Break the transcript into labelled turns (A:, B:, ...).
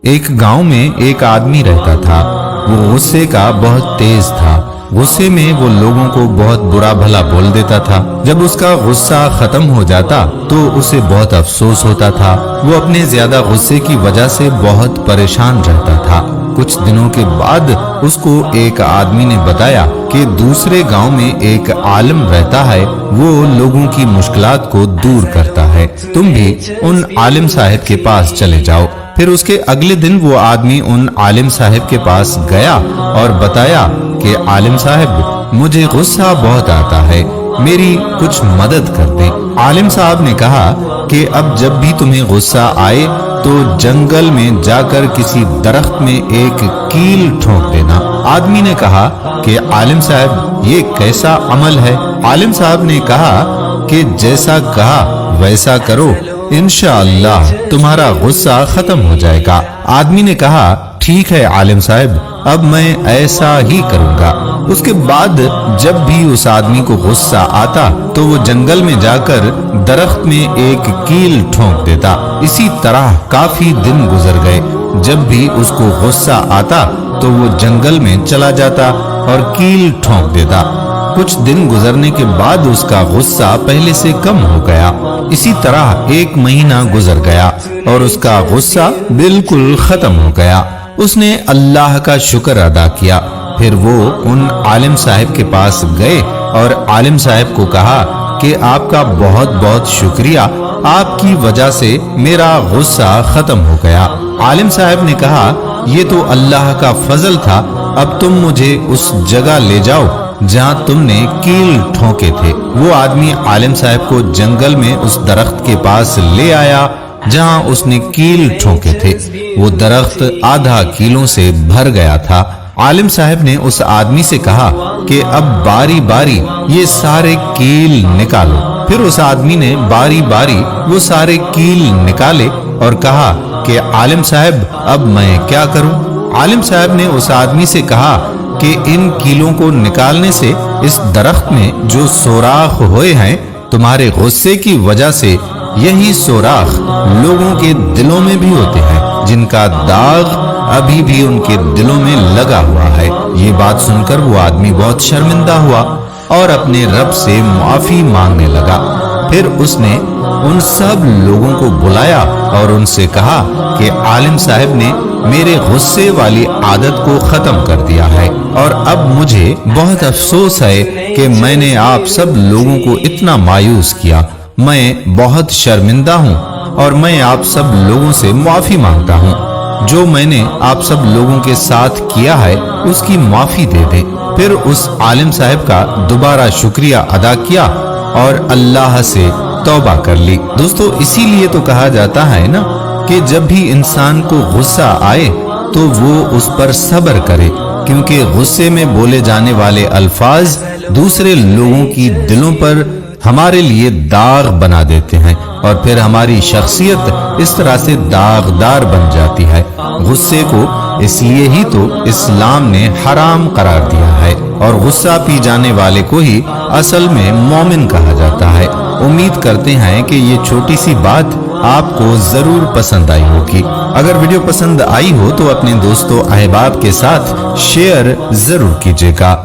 A: ایک گاؤں میں ایک آدمی رہتا تھا۔ وہ غصے کا بہت تیز تھا۔ غصے میں وہ لوگوں کو بہت برا بھلا بول دیتا تھا۔ جب اس کا غصہ ختم ہو جاتا تو اسے بہت افسوس ہوتا تھا۔ وہ اپنے زیادہ غصے کی وجہ سے بہت پریشان رہتا تھا۔ کچھ دنوں کے بعد اس کو ایک آدمی نے بتایا کہ دوسرے گاؤں میں ایک عالم رہتا ہے، وہ لوگوں کی مشکلات کو دور کرتا ہے، تم بھی ان عالم صاحب کے پاس چلے جاؤ۔ پھر اس کے اگلے دن وہ آدمی ان عالم صاحب کے پاس گیا اور بتایا کہ عالم صاحب، مجھے غصہ بہت آتا ہے، میری کچھ مدد کر دیں۔ عالم صاحب نے کہا کہ اب جب بھی تمہیں غصہ آئے تو جنگل میں جا کر کسی درخت میں ایک کیل ٹھونک دینا۔ آدمی نے کہا کہ عالم صاحب، یہ کیسا عمل ہے؟ عالم صاحب نے کہا کہ جیسا کہا ویسا کرو، انشاءاللہ تمہارا غصہ ختم ہو جائے گا۔ آدمی نے کہا ٹھیک ہے عالم صاحب، اب میں ایسا ہی کروں گا۔ اس کے بعد جب بھی اس آدمی کو غصہ آتا تو وہ جنگل میں جا کر درخت میں ایک کیل ٹھونک دیتا۔ اسی طرح کافی دن گزر گئے۔ جب بھی اس کو غصہ آتا تو وہ جنگل میں چلا جاتا اور کیل ٹھونک دیتا۔ کچھ دن گزرنے کے بعد اس کا غصہ پہلے سے کم ہو گیا۔ اسی طرح ایک مہینہ گزر گیا اور اس کا غصہ بالکل ختم ہو گیا۔ اس نے اللہ کا شکر ادا کیا۔ پھر وہ ان عالم صاحب کے پاس گئے اور عالم صاحب کو کہا کہ آپ کا بہت بہت شکریہ، آپ کی وجہ سے میرا غصہ ختم ہو گیا۔ عالم صاحب نے کہا یہ تو اللہ کا فضل تھا، اب تم مجھے اس جگہ لے جاؤ جہاں تم نے کیل ٹھونکے تھے۔ وہ آدمی عالم صاحب کو جنگل میں اس درخت کے پاس لے آیا جہاں اس نے کیل ٹھونکے تھے۔ وہ درخت آدھا کیلوں سے بھر گیا تھا۔ عالم صاحب نے اس آدمی سے کہا کہ اب باری باری یہ سارے کیل نکالو۔ پھر اس آدمی نے باری باری وہ سارے کیل نکالے اور کہا کہ عالم صاحب، اب میں کیا کروں؟ عالم صاحب نے اس آدمی سے کہا کہ ان کیلوں کو نکالنے سے اس درخت میں جو سوراخ ہوئے ہیں، تمہارے غصے کی وجہ سے یہی سوراخ لوگوں کے دلوں میں بھی ہوتے ہیں، جن کا داغ ابھی بھی ان کے دلوں میں لگا ہوا ہے۔ یہ بات سن کر وہ آدمی بہت شرمندہ ہوا اور اپنے رب سے معافی مانگنے لگا۔ پھر اس نے ان سب لوگوں کو بلایا اور ان سے کہا کہ عالم صاحب نے میرے غصے والی عادت کو ختم کر دیا ہے، اور اب مجھے بہت افسوس ہے کہ میں نے آپ سب لوگوں کو اتنا مایوس کیا۔ میں بہت شرمندہ ہوں اور میں آپ سب لوگوں سے معافی مانگتا ہوں۔ جو میں نے آپ سب لوگوں کے ساتھ کیا ہے اس کی معافی دے دیں۔ پھر اس عالم صاحب کا دوبارہ شکریہ ادا کیا اور اللہ سے توبہ کر لی۔ دوستو، اسی لیے تو کہا جاتا ہے نا کہ جب بھی انسان کو غصہ آئے تو وہ اس پر صبر کرے، کیونکہ غصے میں بولے جانے والے الفاظ دوسرے لوگوں کی دلوں پر ہمارے لیے داغ بنا دیتے ہیں اور پھر ہماری شخصیت اس طرح سے داغدار بن جاتی ہے۔ غصے کو اس لیے ہی تو اسلام نے حرام قرار دیا ہے، اور غصہ پی جانے والے کو ہی اصل میں مومن کہا جاتا ہے۔ امید کرتے ہیں کہ یہ چھوٹی سی بات آپ کو ضرور پسند آئی ہوگی۔ اگر ویڈیو پسند آئی ہو تو اپنے دوستوں احباب کے ساتھ شیئر ضرور کیجیے گا۔